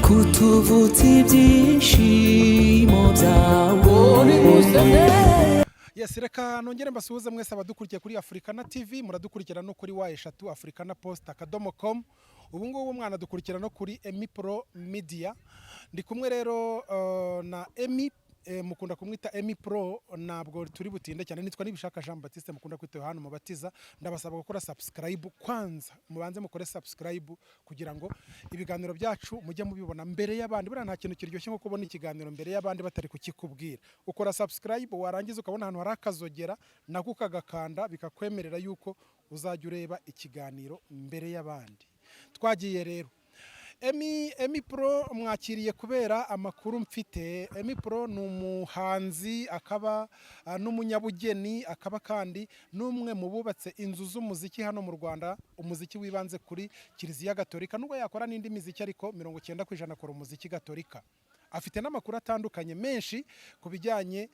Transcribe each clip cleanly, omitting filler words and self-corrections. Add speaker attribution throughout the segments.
Speaker 1: kutuvutsa ibyishimo byawe.
Speaker 2: Yes, reka nongere mbasuhuze mwese abadukurikiye kuri Africana TV, muradukurikira no kuri Y3 africanapost.com. Ubu ngubu mwana dukurikira no kuri Emmy Pro Media. Ndi kumwe rero na Emmy, mukunda kumwita Emmy Pro, nabwo turi butinde cyane. Nitwa Nibishaka Jean Baptiste, mukunda kwita hano mubatiza. Ndabasaba gukora subscribe kwanza, mubanze mukore subscribe kugira ngo ibiganiro byacu mujye mubibona mbere y'abandi. Bura nta kintu kiryoshye nko kubona ikiganiro mbere y'abandi batari kukikubwira. Ukora subscribe, warangiza ukabona ahantu hari akazogera nako kagakanda, bikakwemerera yuko uzajya ureba ikiganiro mbere y'abandi. Twagiye rero Emmy Pro mwakiriye kubera amakuru mfite. Emmy Pro ni umuhanzi, akaba n'umunyabugeni, akaba kandi n'umwe mu bubatse inzu z'umuziki hano mu Rwanda, umuziki wibanze kuri Kiliziya Gatolika. Nubwo yakora n'indi miziki ariko 90% akora umuziki Gatolika. Afite n'amakuru atandukanye menshi ku bijyanye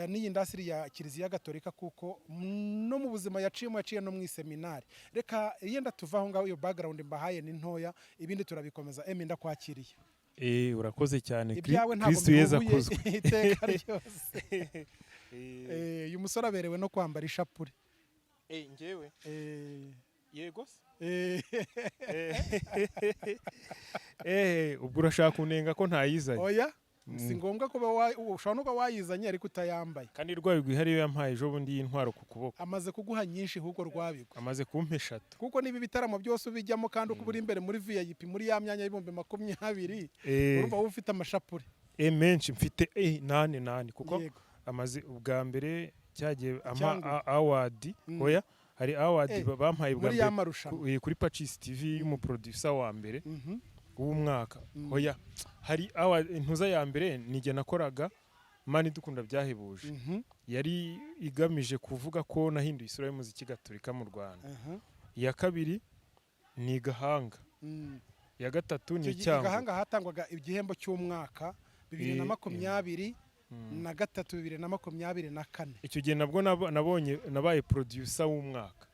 Speaker 2: n'iyi industry ya Kiliziya Gatolika, kuko no mu buzima yaciye no mu seminari. Reka yenda tuvaho ngaho, iyo background mbahaye ni ntoya, ibindi turabikomeza. Emmy, ndakwakiriye.
Speaker 3: Urakoze cyane.
Speaker 2: Kristo Yesu akozwe iteka ryose. Uyu musore aberewe no kwambara ishapure.
Speaker 3: Njyewe yego ubwo urashaka kunenga ko ntayizanye?
Speaker 2: Oya, si ngombwa ko ushobora no kuba wayizanye ariko utayambaye.
Speaker 3: Kandi rwabigwi hariyo yampaye ejo bundi y'intwaro ku kuboko.
Speaker 2: Amaze kuguha nyinshi ahubwo rwabigwi.
Speaker 3: Amaze kumpa 3.
Speaker 2: Kuko nibi bitaramo byose ubijyamo kandi uko uri imbere muri VIP muri ya myanya y'ibihumbi 20, urumva wowe ufite amashapure.
Speaker 3: Menshi mfite 8 kuko amaze ubwa mbere cyagiye award. Oya, hari award bampaye bwa mbere kuri Pacis TV y'umuproducer wa mbere w'umwaka. Oya, hari award intuza ya mbere nige nakoraga mani dukunda byahebuje. Yari igamije kuvuga ko nahinduye isura y'umuziki Gatolika mu Rwanda. Ya kabiri ni Gahanga. Ya gatatu ni Cyango.
Speaker 2: Gahanga hatangwaga igihembo cy'umwaka 2023 na 2024.
Speaker 3: Icyo gihe nabwo nabonye nabaye producer w'umwaka.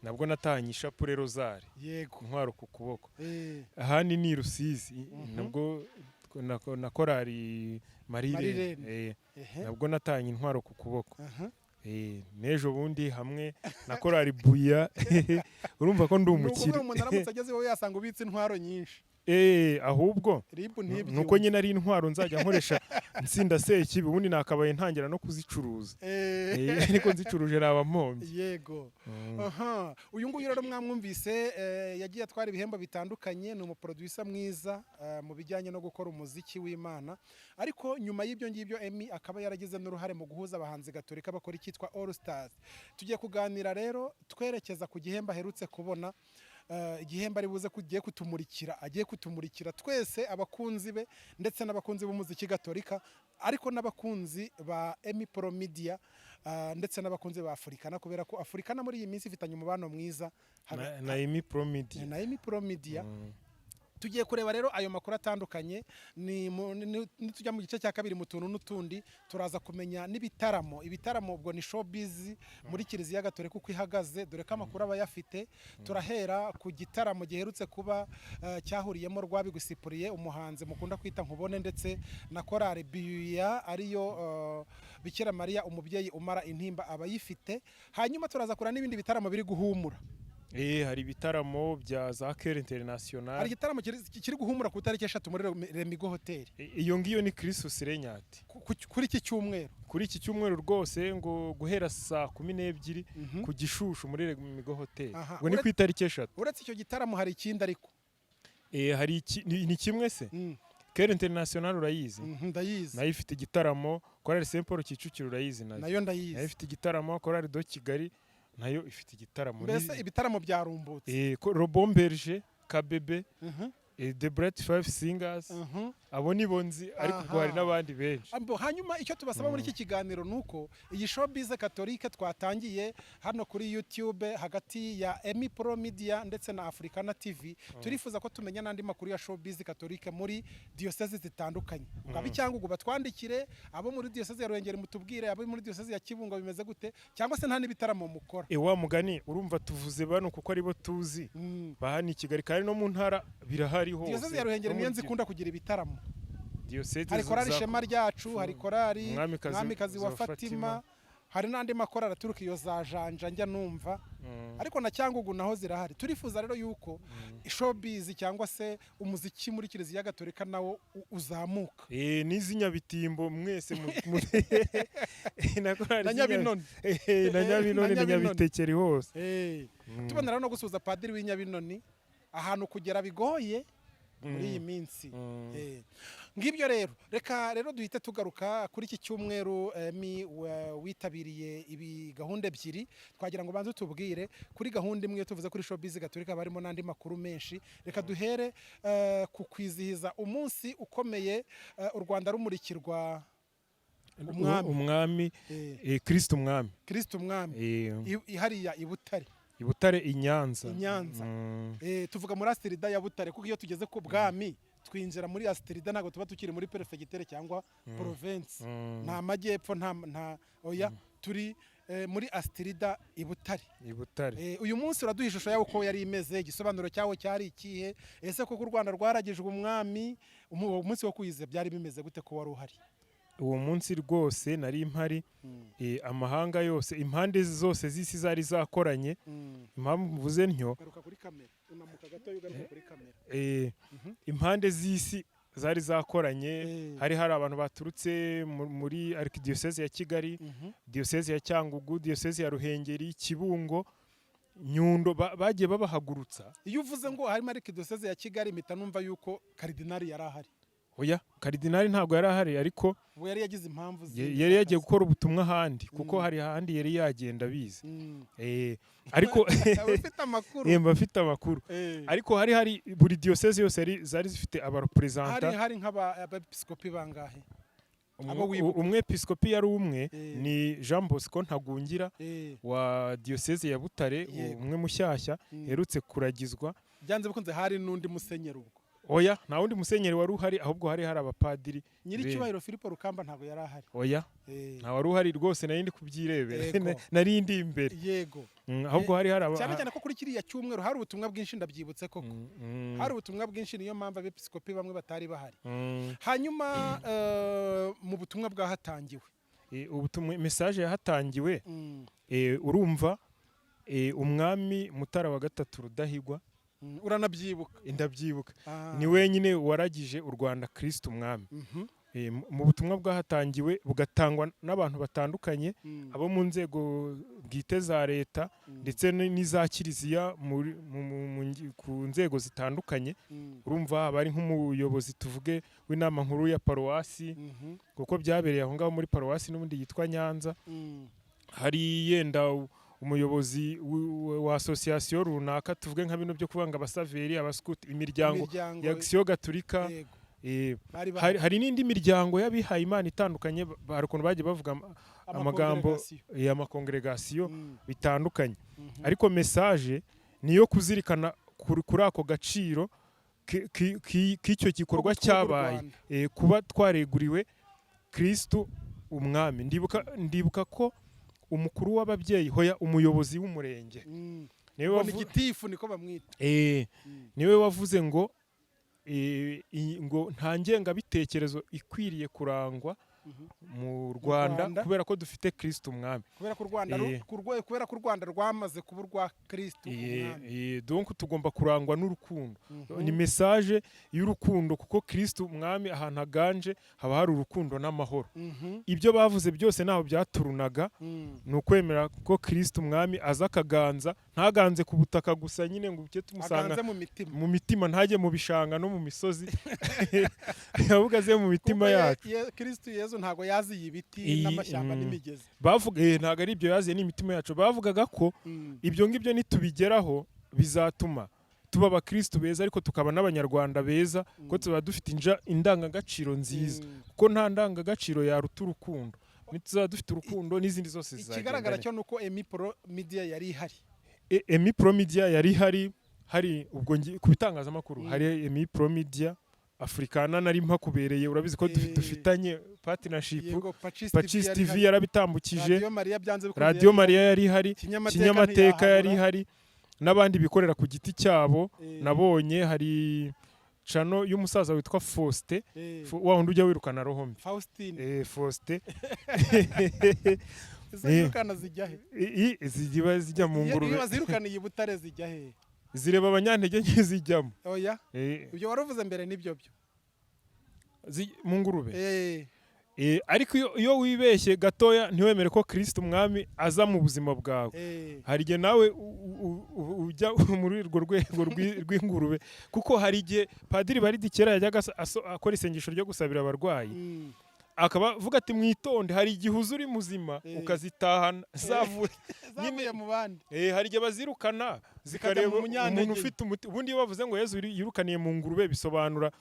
Speaker 3: Nabwo natanye ishapure rozari.
Speaker 2: Yego.
Speaker 3: Intwaro ku kuboko. Ahandi ni Rusizi. Nabwo na korari Marirene. Nabwo natanye intwaro ku kuboko. Nejo bundi hamwe na korari Buya. Urumva ko ndi umukire.
Speaker 2: Umuntu aramutse ageze wowe yasanga ubitse intwaro nyinshi.
Speaker 3: Ahubwo nuko nyine ari intwaro nzajya nkoresha nsinda sekibi, ubundi nakabaye ntangira no kuzicuruza. Ariko nzicuruje raba mpombe.
Speaker 2: Yego. Uyu nguyu rero mwamwumvise, yagiye atwara ibihembo bitandukanye, ni umuproducer mwiza mu bijyanye no gukora umuziki w'Imana. Ariko nyuma y'ibyo ngibyo Emmy akaba yaragize n'uruhare mu guhuza abahanzi Gatolika bakora icyitwa All Stars. Tugiye kuganira rero twerekeza ku gihembo aherutse kubona. Igihembo ari buze kugiye kutumurikira twese abakunzi be ndetse n'abakunzi b'umuziki Gatolika, ariko n'abakunzi ba Emmy Pro Media ndetse n'abakunzi ba Africana, kubera ko Africana muri iyi minsi ifitanye umubano mwiza
Speaker 3: na Emmy Pro
Speaker 2: Media. Tugiye kureba rero ayo makuru atandukanye, nitujya mu gice cya kabiri mu tuntu n'utundi turaza kumenya n'ibitaramo. Ibitaramo ubwo ni showbiz muri Kiliziya Gatolika uko ihagaze, dore ko amakuru aba yafite. Turahera ku gitaramo giherutse kuba cyahuriyemo Rwabigusipuriye, umuhanzi mukunda kwita Nkubone, ndetse na korari Biya ariyo Bikira Mariya umubyeyi umara intimba abayifite. Hanyuma turaza kura n'ibindi bitaramo biri guhumura.
Speaker 3: Hari ibitaramo bya za Kere International.
Speaker 2: Hari igitaramo kiri guhumura ku tariki 3 muri Remigo Hotel.
Speaker 3: Iyo ngiyo ni Kristo Sirenyati.
Speaker 2: Kuri iki cyumweru.
Speaker 3: Kuri iki cyumweru rwose ngo guhera saa 12 ku Gishushu muri Remigo Hotel. Ngo ni ku itariki 3.
Speaker 2: Uretse icyo gitaramo hari ikindi ariko.
Speaker 3: Hari ni kimwe se? Kere International urayizi?
Speaker 2: Ndayizi.
Speaker 3: Nayo ifite igitaramo, korali Saint Paul Kicukiro urayizi nayo.
Speaker 2: Nayo ndayizi.
Speaker 3: Nayo ifite igitaramo, korali do Kigali nayo ifite igitaramo.
Speaker 2: Mbese ibitaramo byarumbutse.
Speaker 3: Robomberge, Kabebe, The Bright 5 Singers, abo ni bonzi, ariko hari n'abandi benshi.
Speaker 2: Hanyuma icyo tubasaba muri iki kiganiro nuko iyi showbiz Gatolika twatangiye hano kuri YouTube hagati ya Emmy Pro Media ndetse na Africana TV, turifuza ko tumenya n'andi makuru ya showbiz Gatolika muri diocese zitandukanye. Ngabi cyangwa ugu batwandikire abo muri diocese ya Ruhengeri mutubwire, abo muri diocese ya Kibungo bimeze gute, cyangwa se nta nibitaramo mukora.
Speaker 3: Wa mugani urumva tuvuze bano kuko ari bo tuzi bahani Kigali kandi no mu ntara birahari ari hose
Speaker 2: Diyoseze ya Ruhengeri niyo nzikunda kugira ibitaramo.
Speaker 3: Diyoseze
Speaker 2: hari korali Shema ryacu, hari korali Mwamikazi wa Fatima, hari n'andi makorali aturuka iyo za Janja njya numva, ariko na Cyangugu naho zirahari. Turifuza rero yuko showbiz cyangwa se umuziki muri Kiliziya Gatolika nawo uzamuka.
Speaker 3: N'izi Nyabitimbo mwese
Speaker 2: na Nyabinoni
Speaker 3: na Nyabinoni na Nyabitekeri hose.
Speaker 2: Tubonera no gusuza padiri w'Inyabinoni ahantu kugera bigoye muri iyi minsi. Ngibyo rero reka rero duhite tugaruka kuri iki cyumweru witabiriye ibi gahunda ebyiri, twagira ngo banze tubwire kuri gahunda imwe tuvuze kuri showbiz Gatolika barimo n'andi makuru menshi. Reka duhere ku kwizihiza umunsi ukomeye u Rwanda rumurikirwa
Speaker 3: umwami Kristo umwami
Speaker 2: hariya i
Speaker 3: Butare i Nyanza.
Speaker 2: Tuvuga muri Astrida ya Butare kuko iyo tugeze ku bwami twinjira muri Astrida, ntago tuba tukiri muri prefegitere cyangwa province, nta majyepfo nta oya, turi muri Astrida i Butare. Uyu munsi uraduha ishusho yawo uko yari imeze, igisobanuro cyawo cyari ikihe, ese koko u Rwanda rwaragijwe umwami, umunsi wo kuyize byari bimeze gute ko wari uhari?
Speaker 3: Uwo munsi rwose nari impari, amahanga yose, impande zose z'isi zari zakoranye. Impamvu mvuze ntyo, impande z'isi zari zakoranye, hari abantu baturutse muri Archdiocese ya Kigali, Diocese ya Cyangugu, Diocese ya Ruhengeri, Kibungo, Nyundo, bagiye babahagurutsa.
Speaker 2: Iyo uvuze ngo harimo Archdiocese ya Kigali mpita numva yuko Kardinali yari ahari.
Speaker 3: Oya, Kardinali ntabwo yari ahari, ariko
Speaker 2: yari yagize impamvu
Speaker 3: yari yagiye gukora ubutumwa ahandi, kuko hari ahandi yari yagenda bize. Ariko bafite amakuru, ariko hari buri diocese yose zari zifite abarepresenta.
Speaker 2: hari nk'abepiskopi bangahe?
Speaker 3: Umwepiskopi yari umwe, ni Jean Bosco Ntagungira wa diocese ya Butare, umwe mushyashya herutse kuragizwa.
Speaker 2: Byanze bikunze hari n'undi musenyeri ubwo?
Speaker 3: Oya, nta wundi musenyeri wari uhari, ahubwo hari abapadiri.
Speaker 2: Nyiricyubahiro Filipo Rukamba ntabwo yari ahari?
Speaker 3: Oya, nta wari uhari rwose, nari ndi kubyirebera, nari ndi imbere.
Speaker 2: Yego.
Speaker 3: Ahubwo hari
Speaker 2: cyane cyane ko kuri kiriya cyumweru hari ubutumwa bwinshi, ndabyibutse koko. Hari ubutumwa bwinshi, niyo mpamvu abepiskopi bamwe batari bahari. Hanyuma mu butumwa bwahatangiwe,
Speaker 3: ubutumwa message yahatangiwe, urumva umwami Mutara wa gatatu Rudahigwa,
Speaker 2: uranabyibuka?
Speaker 3: Ndabyibuka. Ni wenyine waragije u Rwanda Kristo umwami. Mu butumwa bwahatangiwe bugatangwa n'abantu batandukanye, abo mu nzego bwite za leta ndetse n'iza Kiliziya ku nzego zitandukanye. Urumva bari nk'umuyobozi tuvuge w'inama nkuru ya paruwasi, kuko byabereye aho ngaho muri paruwasi n'ubundi yitwa Nyanza. Hari yenda umuyobozi wa association runaka, tuvuge nka bino byo kuvanga abasaveri, abaskuti, imiryango ya Action Gatolika. Hari n'indi miryango y'abihaye Imana itandukanye, barukuntu bagiye bavuga amagambo y'amakongregation bitandukanye. Ariko message niyo kuzirikana kuri ako gaciro k'icyo gikorwa cyabaye, kuba twareguriwe Kristo umwami. Ndibuka ko umukuru w'ababyeyi, hoya umuyobozi w'umurenge,
Speaker 2: niwe gitifu niko bamwita,
Speaker 3: niwe wavuze ngo nta ngengabitekerezo ikwiriye kurangwa mu Rwanda, kubera ko dufite Kristo umwami,
Speaker 2: kubera ko u Rwanda rwamaze kuba urwa Kristo umwami.
Speaker 3: Donc tugomba kurangwa n'urukundo. Ni message y'urukundo, kuko Kristo umwami ahantu aganje haba hari urukundo n'amahoro. Ibyo bavuze byose naho byaturunaga, ni ukwemera ko Kristo umwami aza akaganza, ntaganze ku butaka gusa nyine ngo uke tumusanga mu mitima, ntajye mu bishanga no mu misozi, ahubwo aze mu mitima yacu.
Speaker 2: Kristo Yezu ntago yaziye ibiti n'amashyamba n'imigezi.
Speaker 3: Bavuga ntago ari ibyo yaziye n'imitima yacu. Bavugaga ko ibyo ngibyo nitubigeraho bizatuma tuba abakristo beza, ariko tukaba n'abanyarwanda beza, ko tuba dufite indangagaciro nziza, kuko nta ndangagaciro yaruta urukundo. Nituzaba dufite urukundo n'izindi zose zizagenda.
Speaker 2: Ikigaragara cyo nuko Emmy Pro Media yari ihari.
Speaker 3: Emmy Pro Media yari hari ubwo ku bitangazamakuru, hari Emmy Pro Media Africana nari mpakubereye, urabizi ko dufitanye partnership. Pachis TV yarabitambukije, Radio Maria yari hari, Kinyamateka yari hari, n'abandi bikorera ku giti cyabo. Nabonye hari channel y'umusaza witwa Faustin wa wundi ujya wirukana rohombi
Speaker 2: Faustin
Speaker 3: Faustin
Speaker 2: zirukana zijya he
Speaker 3: zijya mu ngurube
Speaker 2: iyo zirukana iyi Butare zijya he
Speaker 3: zireba abanyantege nke zijyamo
Speaker 2: oya ibyo waruvuze mbere nibyo byo
Speaker 3: mu ngurube ariko iyo wibeshye gatoya ntiwemere ko Kristo umwami aza mu buzima bwawe hari igihe nawe ujya muri urwo rwego rw'ingurube kuko hari igihe padiri Baridi kera yajyaga akora isengesho ryo gusabira abarwayi akaba avuga ati mwitonde hari igihe uzuri muzima ukazitahana
Speaker 2: zavuye mu bandi
Speaker 3: hari igihe bazirukana zikareba umuntu ufite umuti ubundi iyo bavuze ngo Yezu yirukaniye mu ngurube bisobanura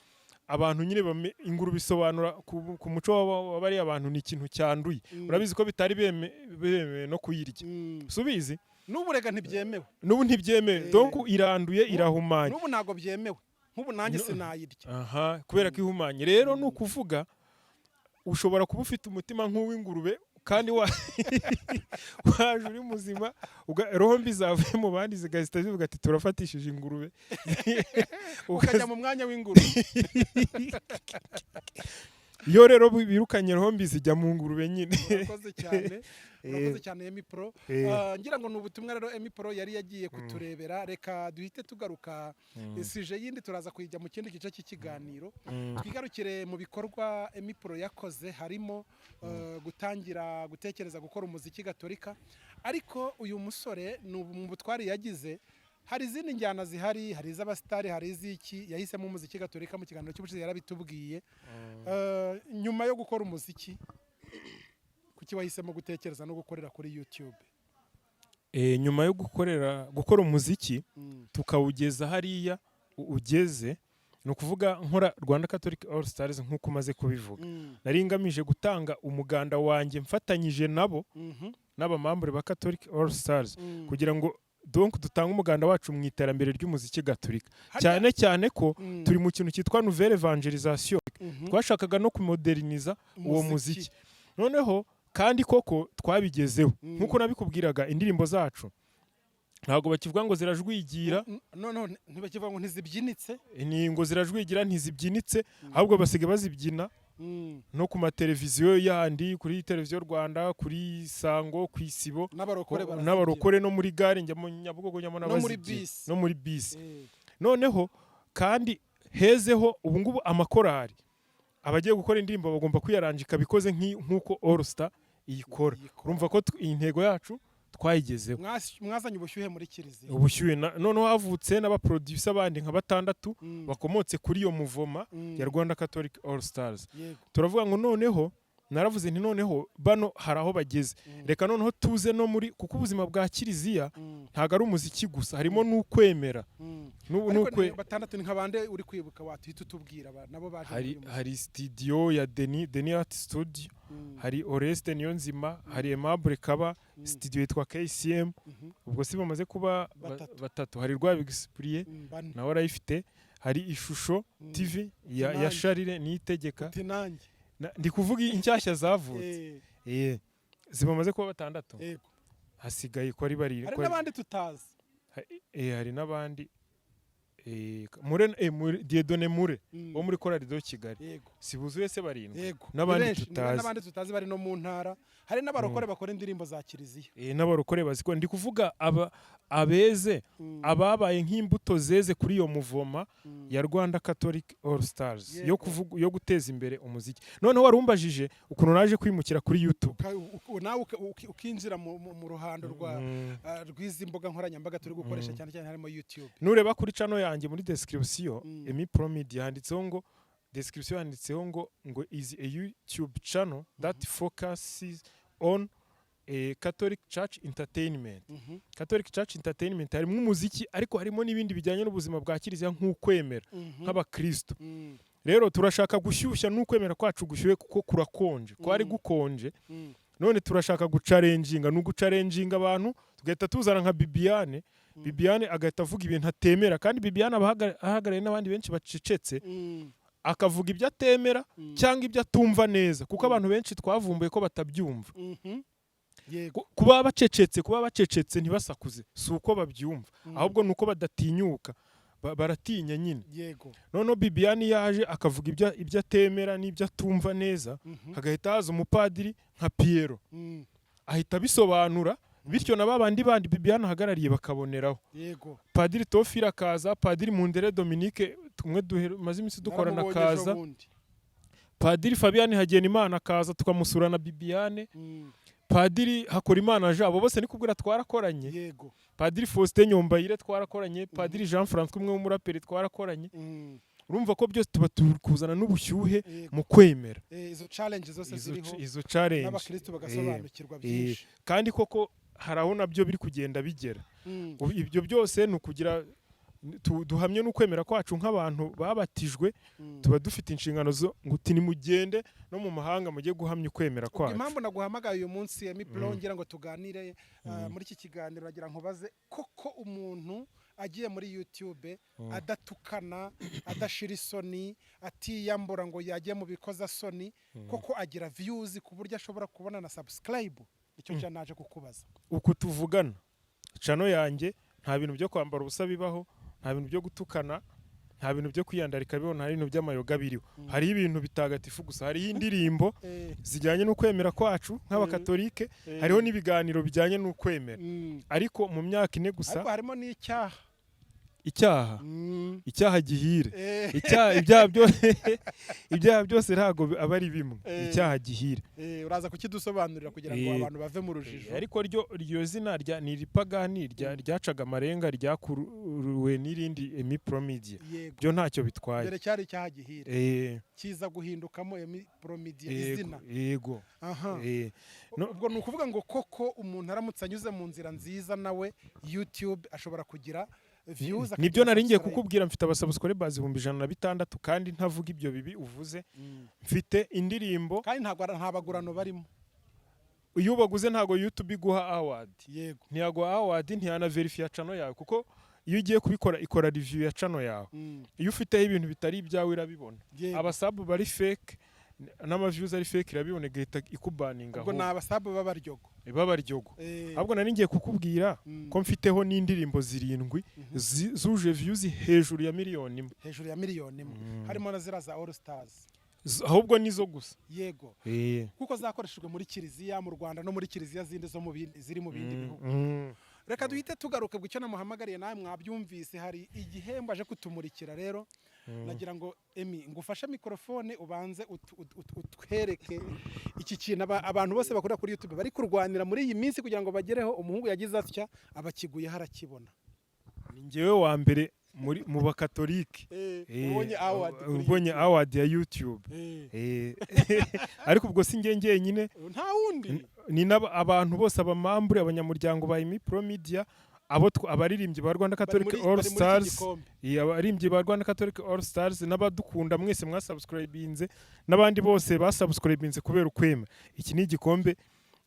Speaker 3: abantu nyine ingurube bisobanura ku muco w'abari abantu ni ikintu cyanduye urabizi ko bitari bemewe no kuyirya subizi
Speaker 2: n'ubu rega ntibyemewe
Speaker 3: n'ubu ntibyemewe donc iranduye irahumanye
Speaker 2: n'ubu nago byemewe nk'ubu nanjye sinayirya
Speaker 3: kubera ko ihumanye rero ni ukuvuga ushobora kuba ufite umutima nk'uw'ingurube kandi waje uri muzima roho mbi zavuye mu bandi zigahita zivuga ati turafatishije ingurube
Speaker 2: ukajya mu mwanya w'ingurube
Speaker 3: iyo rero birukanye roho mbi zijya mu ngurube nyine
Speaker 2: urakoze cyane Emmy Pro ngira ngo n'ubutumwa rero Emmy Pro yari yagiye kuturebera reka duhite tugaruka sije yindi turaza kujya mu kindi gice cy'ikiganiro twigarukire mu bikorwa Emmy Pro yakoze harimo gutangira gutekereza gukora umuziki gatolika ariko uyu musore mu butwari yagize hari izindi njyana zihari hari iz'abastari hari iziki yahisemo umuziki gatolika mu kiganiro cy'ubushize yarabitubwiye nyuma yo gukora umuziki kuki wahisemo gutekereza no gukorera kuri YouTube
Speaker 3: nyuma yo gukora umuziki tukawugeza hariya ugeze no kuvuga nkora Rwanda Catholic All Stars nkuko umaze kubivuga nari ngamije gutanga umuganda wanjye mfatanyije nabo n'abamambure ba Catholic All Stars kugira ngo donc dutanga umuganda wacu mu iterambere ry'umuziki gatolika cyane ko turi mu kintu cyitwa nouvelle evangelisation twashakaga no kumoderniza uwo muziki noneho kandi koko twabigezeho nkuko nabikubwiraga indirimbo zacu ntago bakivuga ngo zirajwigira
Speaker 2: ntibakivuga ngo ntizibyinitse
Speaker 3: ni ngo zirajwigira ntizibyinitse ahubwo basigaye bazibyina no ku mateleviziyo yandi kuri televiziyo Rwanda kuri Sango ku Isibo n'abarokore no muri gare njya mu Nyabugogo njya no muri bisi noneho kandi hezeho ubu ngubu amakorari abagiye gukora indirimbo bagomba kwiyaranjika bikoze nk'uko All Star iyikora urumva ko intego yacu twayigezeho
Speaker 2: mwazanye ubushyuhe muri Kiliziya
Speaker 3: ubushyuhe noneho havutse n'abaproducer bandi nka 6 bakomotse kuri iyo muvoma ya Rwanda Catholic All Stars turavuga ngo noneho naravuze nti noneho bano haraho bageze reka noneho tuze no muri kuko ubuzima bwa Kiliziya ntago ari umuziki gusa harimo n'ukwemera
Speaker 2: n'ukwe 6 ni nk'abande uri kwibuka watuhita utubwira nabo baje
Speaker 3: hari studio ya Deni Art Studio hari Oreste Niyonzima hari Aimable Kaba studio yitwa KCM ubwo si bamaze kuba 3 hari Rwabigisipriye nawe arayifite hari Ishusho TV ya Charire niyitegeka ndi kuvuga inshyashya zavutse zibamaze kuba 6 hasigaye ko ari bari
Speaker 2: hari n'abandi tutazi
Speaker 3: hari n'abandi Diedone Mure wo muri Korali do Kigali sibuzuye se barindwi
Speaker 2: n'abandi tutazi bari no mu ntara hari n'abarokore bakora indirimbo za Kiliziya
Speaker 3: n'abarokore bazikora ndi kuvuga abeze ababaye nk'imbuto zeze kuri iyo muvoma ya Rwanda Catholic All Stars yo guteza imbere umuziki noneho warumbajije ukuntu naje kwimukira kuri YouTube
Speaker 2: nawe ukinjira mu ruhando rw'izi mbuga nkoranyambaga turi gukoresha cyane harimo YouTube
Speaker 3: nureba kuri channel yanjye muri description Emmy Pro Media handitseho ngo description handitseho ngo is a YouTube channel that focuses on Catholic Church Entertainment Catholic Church Entertainment harimo umuziki ariko harimo n'ibindi bijyanye n'ubuzima bwa Kiliziya nk'ukwemera nk'abakristo rero turashaka gushyushya n'ukwemera kwacu gushyuye kuko kurakonje kwari gukonje none turashaka gucarenjinga n'ugucarenjinga abantu tugahita tuzana nka Bibiane agahita avuga ibintu atemera kandi Bibiane ahagarariye n'abandi benshi bacecetse akavuga ibyo atemera cyangwa ibyo atumva neza kuko abantu benshi twavumbuye ko batabyumva kuba bacecetse ntibasakuze si uko babyumva ahubwo nuko badatinyuka baratinya nyine.
Speaker 2: Yego.
Speaker 3: Noneho Bibiane yaje akavuga ibyo atemera n'ibyo atumva neza, hagahita haza umupadiri nka Piero ahita abisobanura, bityo na babandi bandi Bibiane ahagarariye bakaboneraho.
Speaker 2: Yego.
Speaker 3: Padiri Tofira akaza, Padiri Mundere Dominique tumwe maze iminsi dukorana akaza, Padiri Fabian Hagenimana akaza tukamusura na Bibiane, Padiri Hakorimana Jean, abo bose nikubwira twarakoranye.
Speaker 2: Yego.
Speaker 3: Padiri Faustin Nyombayire twarakoranye, Padiri Jean François umwe w'umuraperi twarakoranye. Urumva ko byose tuba kuzana n'ubushyuhe mu kwemera.
Speaker 2: Izo challenge zose ziriho.
Speaker 3: Izo challenge.
Speaker 2: N'abakristo bagasobanukirwa byinshi.
Speaker 3: Kandi koko haraho nabyo biri kugenda bigera. Ibyo byose ni ukugira duhamye n'ukwemera kwacu nk'abantu babatijwe, tuba dufite inshingano zo nguti ni mugende no mu mahanga mujye guhamya ukwemera kwacu.
Speaker 2: Impamvu naguhamagaye uyu munsi Emmy Pro ngira ngo tuganire muri iki kiganiro, nagira nkubaze koko umuntu agiye muri YouTube adatukana, adashira isoni, atiyambura ngo yagiye mu bikoza soni, koko agira views ku buryo ashobora kubona na subscribe? Icyo cyanaje kukubaza.
Speaker 3: Uko tuvugana channel yanjye nta bintu byo kwambara ubusa bibaho, nta bintu byo gutukana, nta bintu byo kwiyandarika bibaho, nta bintu by'amayoga biriho. Hari ibintu bitagatifu gusa, hari indirimbo zijyanye n'ukwemera kwacu nk'abakatolike, hariho n'ibiganiro bijyanye n'ukwemera. Ariko mu myaka ine gusa
Speaker 2: harimo n'icyaha.
Speaker 3: Icyaha gihire. Ibyaha byose ntago aba ari bimwe. Icyaha gihire.
Speaker 2: Uraza kukidusobanurira kugira ngo abantu bave mu rujijo.
Speaker 3: Ariko ryo zina ni ripagani ryacaga amarenga ryakuruwe n'irindi Emmy Pro Media. Byo ntacyo bitwaye.
Speaker 2: Dore cyari icyaha gihire. Kiza guhindukamo Emmy Pro Media izina.
Speaker 3: Yego.
Speaker 2: Ubwo ni ukuvuga ngo koko umuntu aramutse anyuze mu nzira nziza nawe YouTube ashobora kugira views.
Speaker 3: Nibyo naringiye kukubwira, mfite abasubscribers 1,600 kandi ntavuga ibyo bibi uvuze. Mfite indirimbo
Speaker 2: kandi nta bagurano barimo.
Speaker 3: Iyo baguze ntago YouTube iguha award.
Speaker 2: Yego.
Speaker 3: Ntiyaguha award, ntiyana verify channel yawe, kuko iyo ugiye kubikora ikora review ya channel yawe. Iyo ufite ibintu bitari ibyawe irabibona. Abasabu bari fake n'amaviews ari fake irabibone gahita ikubaninga.
Speaker 2: Ubwo nabasabu babaryogo.
Speaker 3: Ahubwo nari ngiye kukubwira ko mfiteho n'indirimbo 7 zuje views hejuru ya miliyoni imwe.
Speaker 2: Hejuru ya miliyoni imwe. Harimo na zira za All Stars.
Speaker 3: Ahubwo nizo gusa.
Speaker 2: Yego. Kuko zakoreshejwe muri Kiliziya mu Rwanda no muri Kiliziya zindi zo mu bindi ziri mu bindi bihugu. Reka duhite tugaruke gucyo namuhamagariye nawe mwabyumvise, hari igihembo aje kutumurikira rero. Nagira ngo Emmy ngufashe mikrofone ubanze utwereke iki kintu abantu bose bakora kuri YouTube bari kurwanira muri iyi minsi kugira ngo bagereho umuhungu yagize atya abakiguye harakibona.
Speaker 3: Ni njyewe wa mbere mu bakatolike. Ubonye award ya YouTube. Ariko ubwo si njye nyine,
Speaker 2: nta wundi
Speaker 3: ni abantu bose abamambure abanyamuryango ba Emmy Pro Media, abaririmbyi ba Rwanda Catholic All Stars, abaririmbyi ba Rwanda Catholic All Stars n'abadukunda mwese mwasubscribinze n'abandi bose basubscribinze kubera ukwema. Iki ni igikombe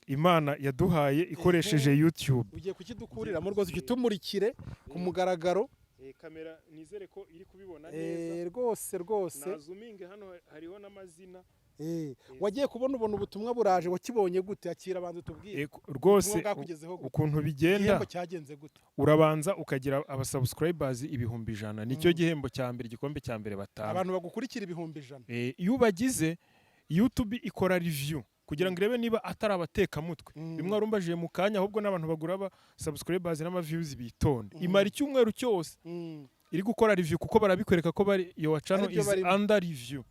Speaker 3: Imana yaduhaye ikoresheje YouTube.
Speaker 2: Ugiye kukidukuriramo rwose ukitumurikire ku mugaragaro.
Speaker 3: Kamera nizere ko iri kubibona neza.
Speaker 2: Rwose.
Speaker 3: Na zoominge hano hariho n'amazina.
Speaker 2: Wagiye kubona ubutumwa buraje, wakibonye gute? Akira abantu tubwire.
Speaker 3: Rwose ukuntu bigenda.
Speaker 2: Igihembo cyagenze gute?
Speaker 3: Urabanza ukagira abasubscribers 100,000. Nicyo gihembo cya mbere, igikombe cya mbere batanga.
Speaker 2: Abantu bagukurikira 100,000.
Speaker 3: Iyo bagize YouTube ikora review kugira ngo irebe niba atari abatekamutwe. Bimwe arumbaje mu kanya, ahubwo n'abantu bagura aba subscribers n'ama views bitonde. Imara icyumweru cyose iri gukora review, kuko barabikwereka ko bari your channel is under review.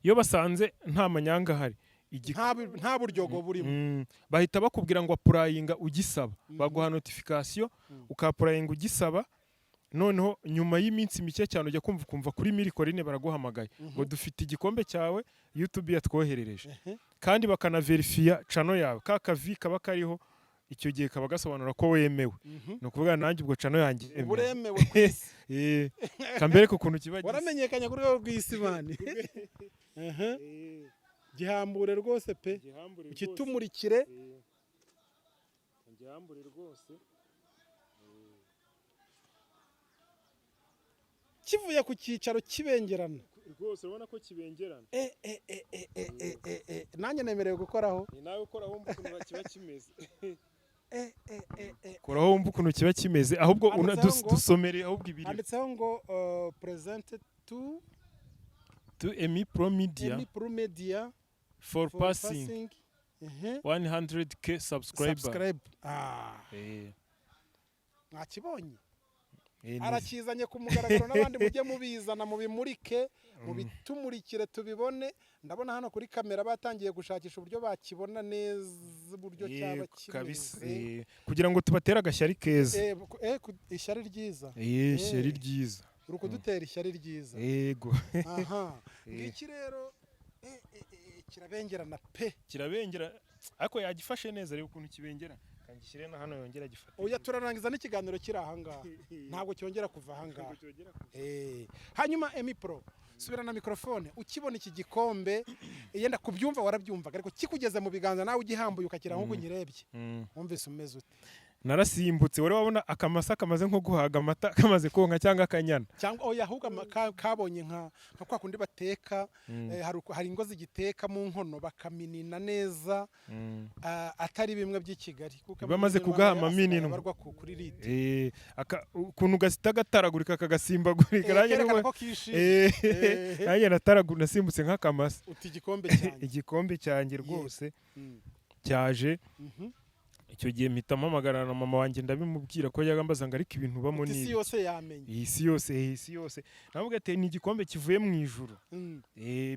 Speaker 3: Iyo basanze nta manyanga hari,
Speaker 2: nta buryogo burimo,
Speaker 3: bahita bakubwira ngo applyinga ugisaba. Baguha notification ukapplyinga ugisaba. Noneho nyuma y'iminsi mike cyane ujya kumva kuri Mirikorine baraguhamagaye ngo dufite igikombe cyawe YouTube yatwoherereje. Kandi bakana verify channel yawe, kakavi kaba kariho icyo gihe kaba gasobanura ko wemewe. No kuvuga nanjye ubwo channel yanjye
Speaker 2: uremewe kwisi.
Speaker 3: Kambere ko kuntu kibagize
Speaker 2: waramenyekanye kuri rwo rw'isi bani. Gihambure rwose pe, ukitumurikire.
Speaker 3: Gihambure rwose.
Speaker 2: Kivuye ku cyicaro kibengerana
Speaker 3: rwose, urabona ko kibengerana.
Speaker 2: Nanjye nemerewe gukoraho.
Speaker 3: Ni nawe ukoraho ukuntu kiba kimeze. koraho wumva ukuntu kiba kimeze ahubwo dusomere ahubwo ibiri
Speaker 2: handitseho ngo presented to
Speaker 3: Emmy Pro Media for passing 100k subscriber.
Speaker 2: Mwakibonye arakizanye ku mugaragaro n'abandi mujye mubizana mu bimurike mu bitumurikire tubibone. Ndabona hano kuri kamera batangiye gushakisha uburyo bakibona neza uburyo cyaba kimeze
Speaker 3: kugira ngo tubatera agashyari keza.
Speaker 2: Ishyari ryiza.
Speaker 3: Ishyari ryiza.
Speaker 2: Urukudutera ishyari ryiza.
Speaker 3: Yego.
Speaker 2: Aha. Ngiki rero kirabengerana pe.
Speaker 3: Kirabengera ariko yagifashe neza rero ukuntu kibengera. Kangishyire na hano yongera gifata.
Speaker 2: Oya turarangiza n'ikiganiro kiri aha ngaha. Ntabwo cyongera kuva aha ngaha. Hanyuma Emmy Pro subira na mikrofone ukibona iki gikombe yenda kubyumva warabyumvaga ariko kikugeze mu biganza nawe ugihambuye ukakira nko kunyirebye. Wumvise umeze ute?
Speaker 3: Narasimbutse wari wabona akamasa kamaze nko guhaga amata kamaze konka cyangwa akanyana
Speaker 2: cyangwa oya ahubwo kabonye nka kwa kundi bateka hari ingo zigiteka mu nkono bakaminina neza atari bimwe by'i Kigali
Speaker 3: kuko bamaze kugahama minino
Speaker 2: barwa kuri lite
Speaker 3: ukuntu gasita gataragurika kagasimbagurika nanjye nataragura nasimbutse nk'akamasa
Speaker 2: uti
Speaker 3: igikombe cyanjye rwose cyaje. Icyo gihe mpita mpamagara na mama wanjye ndabimubwira ko yagambaza ngo ariko ibintu bamo ni
Speaker 2: isi yose yamenye
Speaker 3: isi yose navuga ati ni igikombe kivuye mu ijuru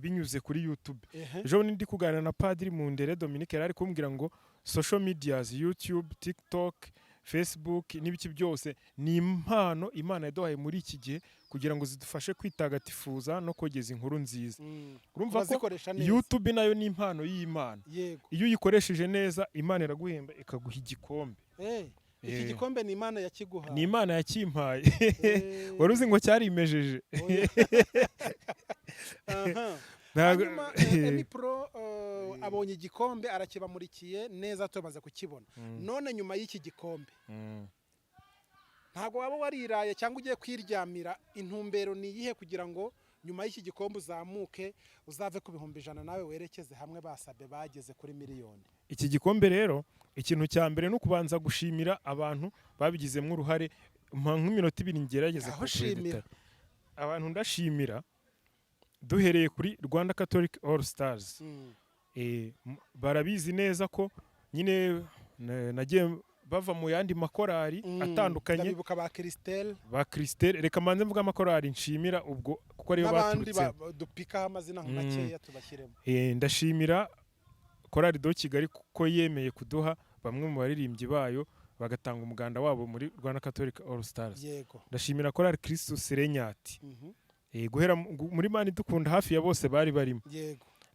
Speaker 3: binyuze kuri YouTube. Ejo ndi kuganira na Padiri Mundere Dominique yari kumbwira ngo social medias YouTube, TikTok, Facebook n'ibiki byose ni impano Imana yaduhaye muri iki gihe kugira ngo zidufashe kwitagatifuza no kogeza inkuru nziza. Urumva ko YouTube nayo ni impano y'Imana. Iyo uyikoresheje neza Imana iraguhemba ikaguha igikombe.
Speaker 2: Iki gikombe ni Imana yakiguha.
Speaker 3: Ni Imana yakimpaye. Waruzi ngo cyarimejeje.
Speaker 2: Hanyuma Emmy Pro abonye igikombe arakibamurikiye neza tumaze kukibona. None nyuma y'iki gikombe ntago waba wariraye cyangwa ugiye kwiryamira intumbero ni yihe kugira ngo nyuma y'iki gikombe uzamuke uzave ku 100 nawe werekeze hamwe basabe bageze kuri miliyoni?
Speaker 3: Iki gikombe rero ikintu cya mbere no kubanza gushimira abantu babigizemo uruhare nk'iminota 2 ngerageze
Speaker 2: kushimira
Speaker 3: abantu. Ndashimira duhereye kuri Rwanda Catholic All Stars. Barabizi neza ko nyine nagiye bava mu yandi makorari atandukanye
Speaker 2: ndabibuka ba
Speaker 3: Christelle reka manze mvuga amakorari nshimira ubwo kuko ariyo baturutse
Speaker 2: dupika amazina nkakeya tubashyiremo.
Speaker 3: Ndashimira korari do Kigali kuko yemeye kuduha bamwe mu baririmbyi bayo bagatanga umuganda wabo muri Rwanda Catholic All Stars. Ndashimira korari Christus Serenyati guhera muri Mani dukunda hafi ya bose bari barimo.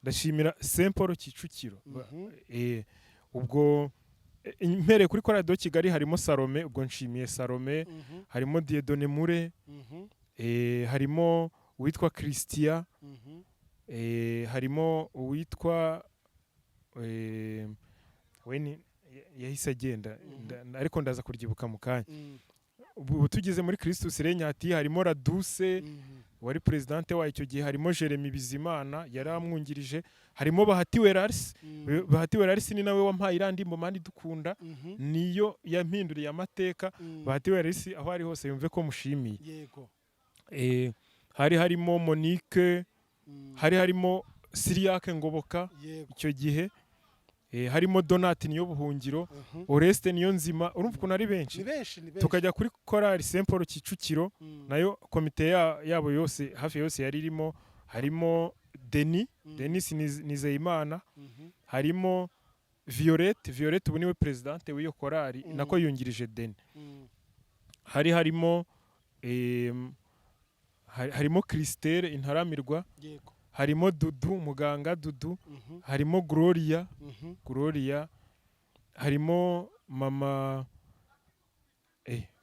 Speaker 3: Ndashimira Saint Paul Kicukiro. Ubwo impere kuri korari do Kigali harimo Salome, ubwo nshimiye Salome. Harimo Dieudonné Mure, harimo uwitwa Christian, harimo uwitwa weni yahise agenda ariko ndaza kuryibuka mu kanya. Ubu tugeze muri Christus Serenyati harimo Raduse wari presidente wa icyo gihe, harimo Jeremy Bizimana yaramwungirije, harimo Bahati Werarisi ni nawe wampaye irandimbo Mani dukunda niyo yampinduriye amateka. Bahati Werarisi aho ari hose yumve ko mushimiye. Hari harimo Monique, hari harimo Siriake Ngoboka icyo gihe, harimo Donati niyo buhungiro, Oreste niyo nzima. Urumva ukuntu ari benshi. Tukajya kuri korari Saint Paul Kicukiro nayo komite yabo yose hafi yose yari irimo. Harimo Denis Nizeyimana, harimo Violette ubu niwe presidente w'iyo korari nako yungirije Deni. Harimo Christelle Intaramirwa, harimo Dudu muganga Dudu, harimo Gloria, harimo mama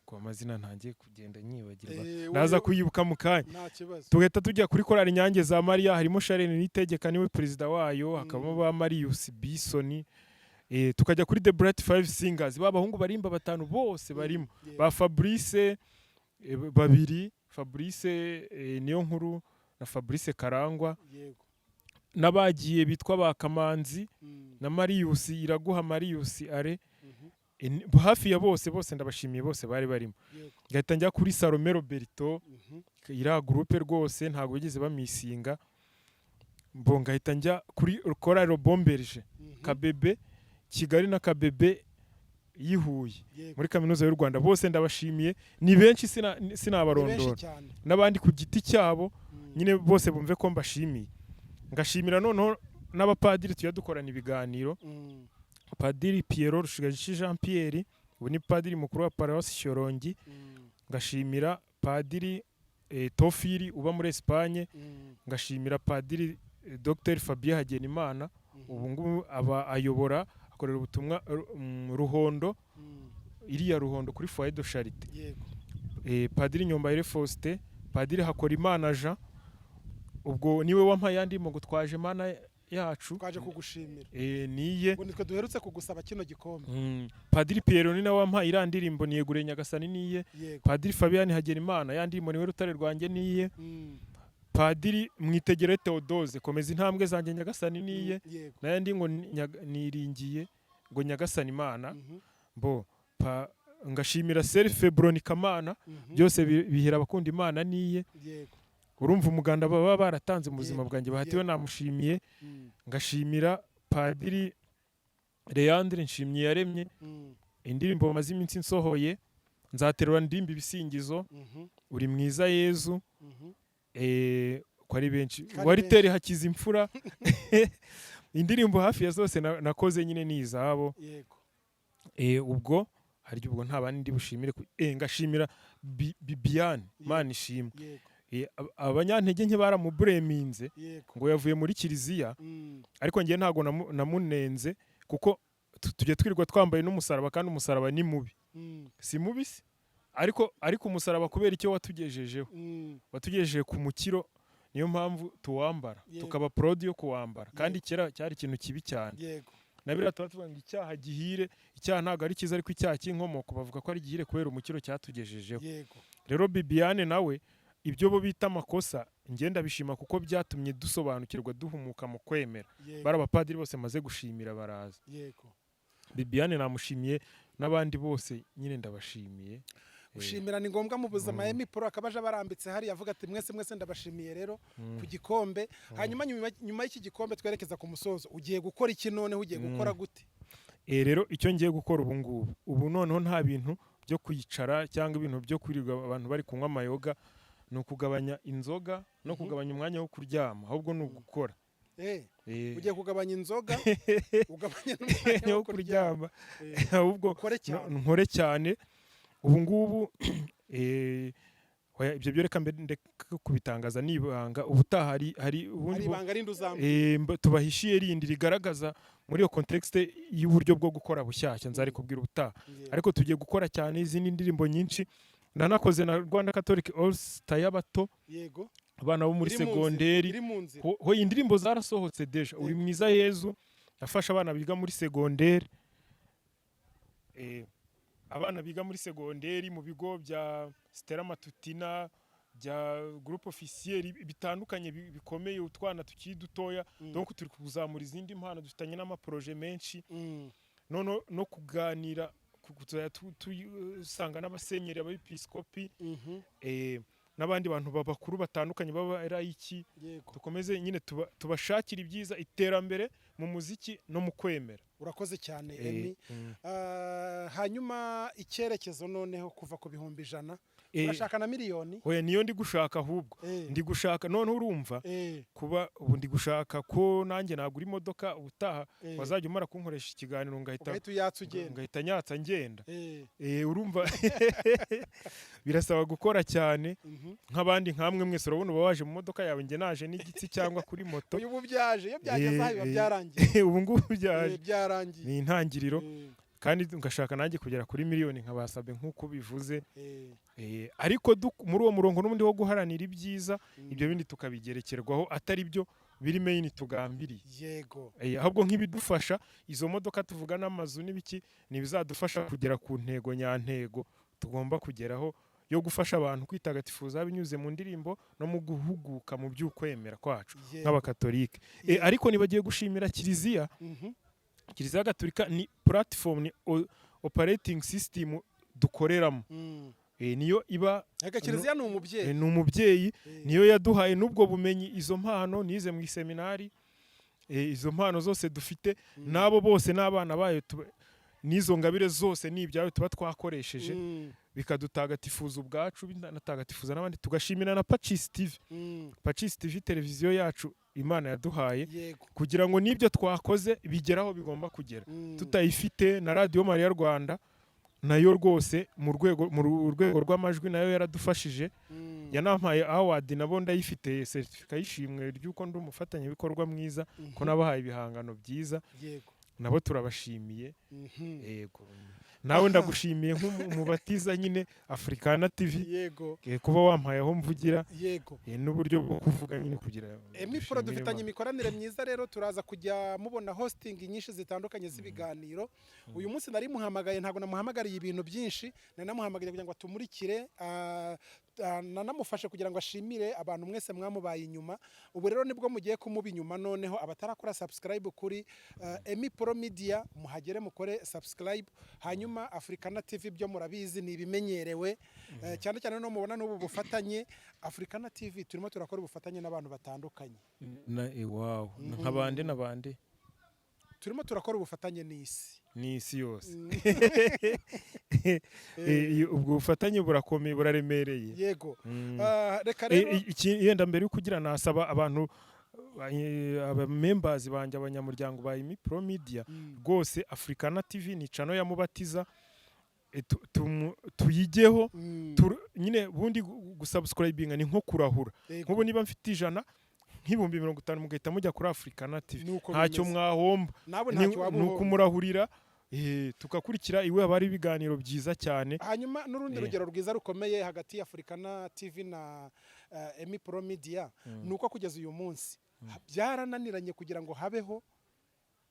Speaker 3: kwa mazina ntangiye kugenda nyibagirwa naza kuyibuka mu kanya. Tugahita tujya kuri korari Nyange za Maria, harimo Charlene Nitegeka niwe president wayo, hakabamo ba Marius Bison. Tukajya kuri The Bright Five Singers babahungu barimba batanu bose barimo, ba Fabrice babiri, Fabrice niyo nkuru na Fabrice Karangwa, n'abagiye bitwa ba Kamanzi na Marius Iraguha Marius Are, hafi ya bose ndabashimiye bose bari barimo. Ngahita njya kuri Salome Roberto ira groupe rwose ntago bigeze bamisinga. Ngahita njya kuri Chorale Bomberge Kabebe Kigali na Kabebe yihuye muri kaminuza y'u Rwanda. Bose ndabashimiye, ni benshi sinabarondora, n'abandi ku giti cyabo nyine bose bumve ko mbashimiye. Ngashimira noneho n'abapadiri tuya dukorana ibiganiro. Padiri Pierrot Rushigashi Jean Pierre, ubu ni padiri mukuru wa Paroisse Shyorongi. Ngashimira padiri Tofiri uba muri Espagne. Ngashimira padiri Dr Fabien Hagenimana, ubu ngubu aba ayobora akorera ubutumwa Ruhondo, iriya Ruhondo kuri Foyer de Charité. Padiri Nyombayire Faustin, padiri Hakorimana Jean, ubwo niwe wampaye yandi ngo twaje mana yacu
Speaker 2: twaje kugushimira.
Speaker 3: Niye
Speaker 2: ngo nitwe duherutse kugusaba kino gikombe.
Speaker 3: Padiri Pierrot ni nawe wampaye irandirimbo niyegure Nyagasani niye. Padiri Fabian Hagenimana yandirimbo niwe rutare rwanjye niye. Padiri Mwitegere Theodose komeza intambwe zanjye Nyagasani niye. Nayandi ngo niringiye ngo Nyagasani Imana. Ngashimira Selfe Bronikamana, byose bihira abakunda Imana niye. Urumva umuganda baba baratanze mu buzima bwanjye bahatiwe namushimiye. Ngashimira Padiri Leandre Nshimye yaremye, indirimbo maze iminsi nsohoye, nzaterura ndimba ibisingizo, uri mwiza Yezu, ko ari benshi, waritere hakiza imfura. Indirimbo hafi ya zose nakoze nyine ni izabo. Ubwo hari ubwo nta bandi bushimire. Ngashimira Bibiane Mana ishimwe. Abanyantege nke baramubureminze ngo yavuye muri Kiliziya, ariko ngiye ntago namunenze kuko tujye twirirwa twambaye n'umusaraba, kandi umusaraba ni mubi. Si mubi se, ariko umusaraba kubera icyo watugejejeho, watugejeje ku mukiro, niyo mpamvu tuwambara tukaba proud yo kuwambara. Kandi kera cyari ikintu kibi cyane. Nabira tuvuga ngo icyaha gihire, icyaha ntago ari cyiza, ariko icyaha cy'inkomoko bavuga ko ari gihire kubera umukiro cyatugejejeho. Rero Bibiane nawe ibyo bo bita amakosa ngenda bishima kuko byatumye dusobanukirwa duhumuka mu kwemera. Barabapadiri bose maze gushimira baraza. Bibiane namushimiye, n'abandi bose nyine ndabashimiye.
Speaker 2: Gushimira ni ngombwa mu buzima. Emmy Pro akabaje barambitse hari yavuga ati mwese ndabashimiye rero ku gikombe. Hanyuma nyuma y'iki gikombe twerekeza ku musozo. Ugiye gukora iki none? Ugiye gukora gute?
Speaker 3: Rero icyo ngiye gukora ubu noneho nta bintu byo kwicara cyangwa ibintu byo kwirirwa abantu bari kunywa amayoga. Ni ukugabanya inzoga no kugabanya umwanya wo kuryama, ahubwo ni ugukora. Ugiye kugabanya inzoga ugabanya n'umwanya wo kuryama, ahubwo nkore cyane. Ubu ngubu ibyo byo reka mbere kubitangaza nibanga. Ubutaha hari ubundi tubahishiye rindi rigaragaza muri iyo context y'uburyo bwo gukora bushyashya, nzari kubwira ubutaha. Ariko tugiye gukora cyane izindi ndirimbo nyinshi. Nanakoze na Rwanda Catholic All Star y'abato, abana bo muri segonderi. Ho indirimbo zarasohotse deja. Uri mwiza Yezu yafasha abana biga muri segonderi, abana biga muri segonderi mu bigo bya Stella Matutina, bya groupe officiel bitandukanye bikomeye, utwana tukiri dutoya. Donc turi kuzamura izindi mpano, dufitanye n'amaproje menshi. No kuganira tusanga n'abasenyeri abepiskopi, n'abandi bantu bakuru batandukanye baba iki. Dukomeze nyine tubashakira ibyiza, iterambere mu muziki no mu kwemera.
Speaker 2: Urakoze cyane Emmy. Hanyuma icyerekezo noneho kuva ku 100,000 urashaka na miliyoni?
Speaker 3: Oya, niyo ndi gushaka, ahubwo ndi gushaka none urumva kuba ubu ndi gushaka ko nanjye nagura imodoka ubutaha wazajya umara kunkoresha ikiganiro ngahita nyatsa ngenda. Urumva birasaba gukora cyane nk'abandi nkamwe mwese. Urabona uba waje mu modoka yawe, nge naje n'igitsi cyangwa kuri moto.
Speaker 2: Ubu byaje, iyo byageze aho byarangiye.
Speaker 3: Ubu ngubu
Speaker 2: byarangiye,
Speaker 3: ni intangiriro. Kandi ngashaka nanjye kugera kuri miliyoni nkabasabye nk'uko bivuze. Ariko muri uwo murongo n'ubundi wo guharanira ibyiza, ibyo bindi tukabigerekerwaho, atari byo biri main tugambiriye. Ahubwo nk'ibidufasha izo modoka tuvuga n'amazu n'ibiki, nibizadufasha kugera ku ntego nyantego tugomba kugeraho yo gufasha abantu kwitagatifuza binyuze mu ndirimbo no mu guhuguka mu by'ukwemera kwacu nk'abakatolike. Ariko nibagiye gushimira Kiliziya. Kiliziya Gatolika ni platform, ni operating system dukoreramo niyo iba
Speaker 2: Kiliziya ni
Speaker 3: umubyeyi niyo yaduhaye n'ubwo bumenyi izo mpano nize mu seminari izo mpano zose dufite nabo bose n'abana bayo n'izo ngabire zose n'ibyawe tuba twakoresheje bikadutagatifuza ubwacu binatagatifuza n'abandi tugashimira na Pachisi TV Pachisi TV televiziyo yacu Imana yaduhaye kugira ngo n'ibyo twakoze bigeraho bigomba kugera tutayifite na Radio Maria Rwanda nayo rwose mu rwego rw'amajwi nayo yaradufashije yanampaye award nabo ndayifite certificate y'ishimwe ry'uko ndi umufatanyabikorwa mwiza ko nabahaye ibihangano byiza nabo turabashimiye yego nawe ndagushimiye nk'umubatiza nyine Africana TV
Speaker 2: yego
Speaker 3: kuba wampaye aho mvugira
Speaker 2: yego
Speaker 3: n'uburyo bwo kuvuga nyine kugira
Speaker 2: Emmy Pro dufitanye imikoranire myiza rero turaza kujya mubona hosting nyinshi zitandukanye z'ibiganiro uyu munsi nari muhamagaye ntago namuhamagariye ibintu byinshi namuhamagaye kugira ngo atumurikire nanamufashe kugira ngo ashimire abantu mwese mwamubaye inyuma ubu rero nibwo mugiye kumuba inyuma noneho abatarakora subscribe kuri Emmy Pro Media muhagere mukore subscribe hanyuma Africana TV byo murabizi ni ibimenyerewe cyane cyane no mubona n'ubu bufatanye Africana TV turimo turakora ubufatanye n'abantu batandukanye
Speaker 3: wow nk'abandi
Speaker 2: turimo turakora ubufatanye n'isi
Speaker 3: yose ubwo bufatanye burakomeye buraremereye
Speaker 2: yego reka rero
Speaker 3: yenda mbere yo kugira nasaba abantu members banje abanyamuryango ba Emmy Pro Media rwose Africana TV ni channel ya mubatiza tuyigeho nyine bundi gusubscribinga ni nko kurahura nk'ubu niba mfite 100 nk'ibihumbi 50 mugahita mujya kuri Africana TV ntacyo mwahomba nuko murahurira tukakurikira iwe abari ibiganiro byiza cyane
Speaker 2: hanyuma n'urundi rugero rwiza rukomeye hagati ya Africana TV na Emmy Pro Media nuko kugeza uyu munsi byarananiranye kugira ngo habeho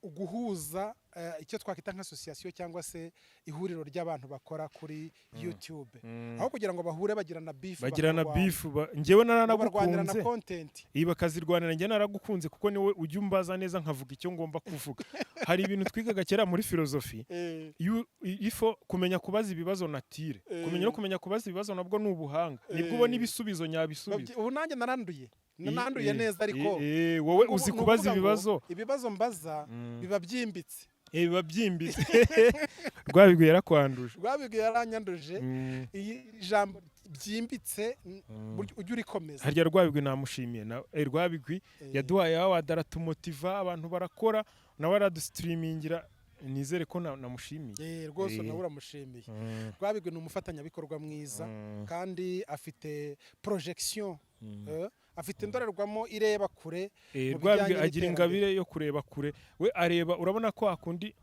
Speaker 2: uguhuza icyo twakita nk'association cyangwa se ihuriro ry'abantu bakora kuri YouTube aho kugira ngo bahure bagirana beef
Speaker 3: ngewe naranagukunze
Speaker 2: na content
Speaker 3: bakazirwanira nge naragukunze kuko niwe ujya umbaza neza nkavuga icyo ngomba kuvuga hari ibintu twigaga kera muri philosophy ifo kumenya kubaza ibibazo natire kumenya kubaza ibibazo nabwo ni ubuhanga nibwo ubona ibisubizo nyabisubizo
Speaker 2: ubu nanjye nananduye neza ariko
Speaker 3: wowe uzi kubaza
Speaker 2: ibibazo mbaza biba byimbitse
Speaker 3: Rwabigwi yarakwanduje
Speaker 2: Rwabigwi yaranyanduje iyi jambo byimbitse ujye urikomeza
Speaker 3: harya Rwabigwi namushimiye na Rwabigwi yaduhaye award aratumotiva abantu barakora nawe aradustreamingira nizere ko namushimiye
Speaker 2: rwose nawe uramushimiye Rwabigwi ni umufatanyabikorwa mwiza kandi afite projection afite indorerwamo ireba kure
Speaker 3: Rwabigwi agira ingabire yo kureba kure we areba urabona ko akundi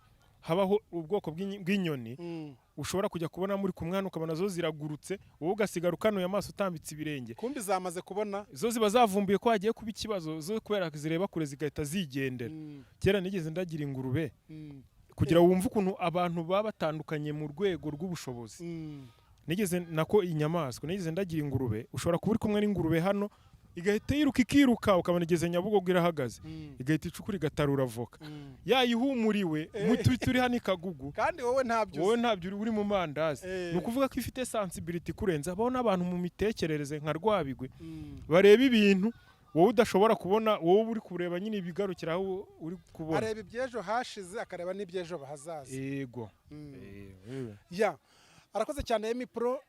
Speaker 3: habaho ubwoko bw'inyoni ushobora kujya kubona muri kumwana ukabona zo ziragurutse wowe ugasigara ukanuye amaso utambitse ibirenge
Speaker 2: kumbi zamaze kubona
Speaker 3: zo ziba zavumbuye ko hagiye kuba ikibazo zo kubera zireba kure zigahita zigendera kera nigeze ndagira ingurube kugira wumve ukuntu abantu baba batandukanye mu rwego rw'ubushobozi nigeze nako inyamaswa nigeze ndagira ingurube ushobora kuba uri kumwe n'ingurube hano igahita ikiruka ukabona igeze Nyabugogo irahagaze igahita icukura igatarura voka yayihumuriwe turi hano ikagugu
Speaker 2: kandi wowe
Speaker 3: ntabyo uri mu mandazi ni ukuvuga ko ifite sensibility kurenza abona abantu mu mitekerereze nka Rwabigwi bareba ibintu wowe udashobora kubona wowe uri kureba nyine ibigarukira aho uri kubona
Speaker 2: areba ibyejo hashize akareba n'ibyejo bahazaza
Speaker 3: yego
Speaker 2: arakoze cyane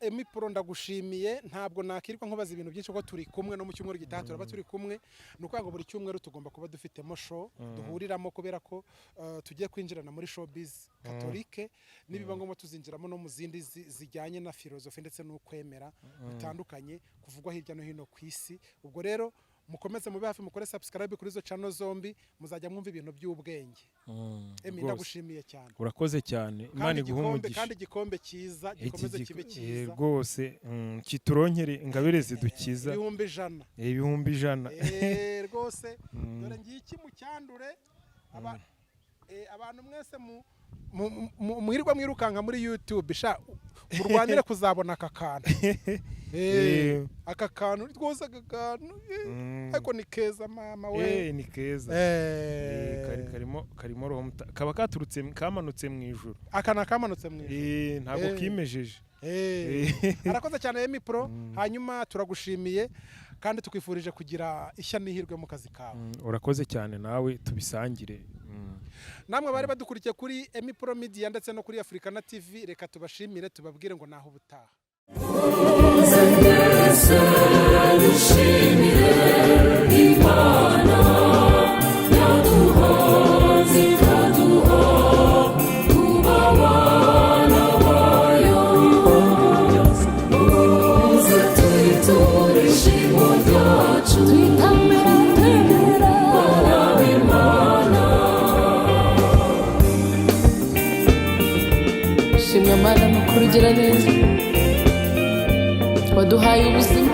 Speaker 2: Emmy Pro ndagushimiye ntabwo nakirwa nkubaza ibintu byinshi ko turi kumwe no mu cyumweru gitaha turaba turi kumwe nuko ngo buri cyumweru tugomba kuba dufitemo show duhuriramo kubera ko tugiye kwinjirana muri showbiz katolike nibiba ngombwa tuzinjiramo no mu zindi zijyanye na philosophy ndetse n'ukwemera bitandukanye kuvugwa hirya no hino ku isi ubwo rero mukomeze mube hafi mukore subscribe kuri zo channel zombi muzajya mwumva ibintu by'ubwenge Emmy ndagushimiye cyane
Speaker 3: urakoze cyane Imana iguhumugisha
Speaker 2: kandi gikombe cyiza gikomeze kibe cyiza
Speaker 3: rwose kituronkere ingabire zidukiza ibihumbi ijana
Speaker 2: rwose dore ngiye iki mu cyandure abantu mwese muhirwa mwirukanka muri YouTube sha murwanire kuzabona aka kantu aka kantu rwose aka kantu ariko ni keza mama we
Speaker 3: ni keza karimo roho kaba katurutse kamanutse mu ijuru
Speaker 2: akana kamanutse mu ijuru
Speaker 3: ntabwo kimejeje
Speaker 2: arakoze cyane Emmy Pro hanyuma turagushimiye kandi tukwifurije kugira ishya n'ihirwe mu kazi kawe
Speaker 3: urakoze cyane nawe tubisangire
Speaker 2: namwe bari badukurikiye kuri Emmy Pro Media ndetse no kuri Africana TV reka tubashimire tubabwire ngo naho ubutaha
Speaker 4: Shimwa Mana mukuru gira neza waduhaye ubuzima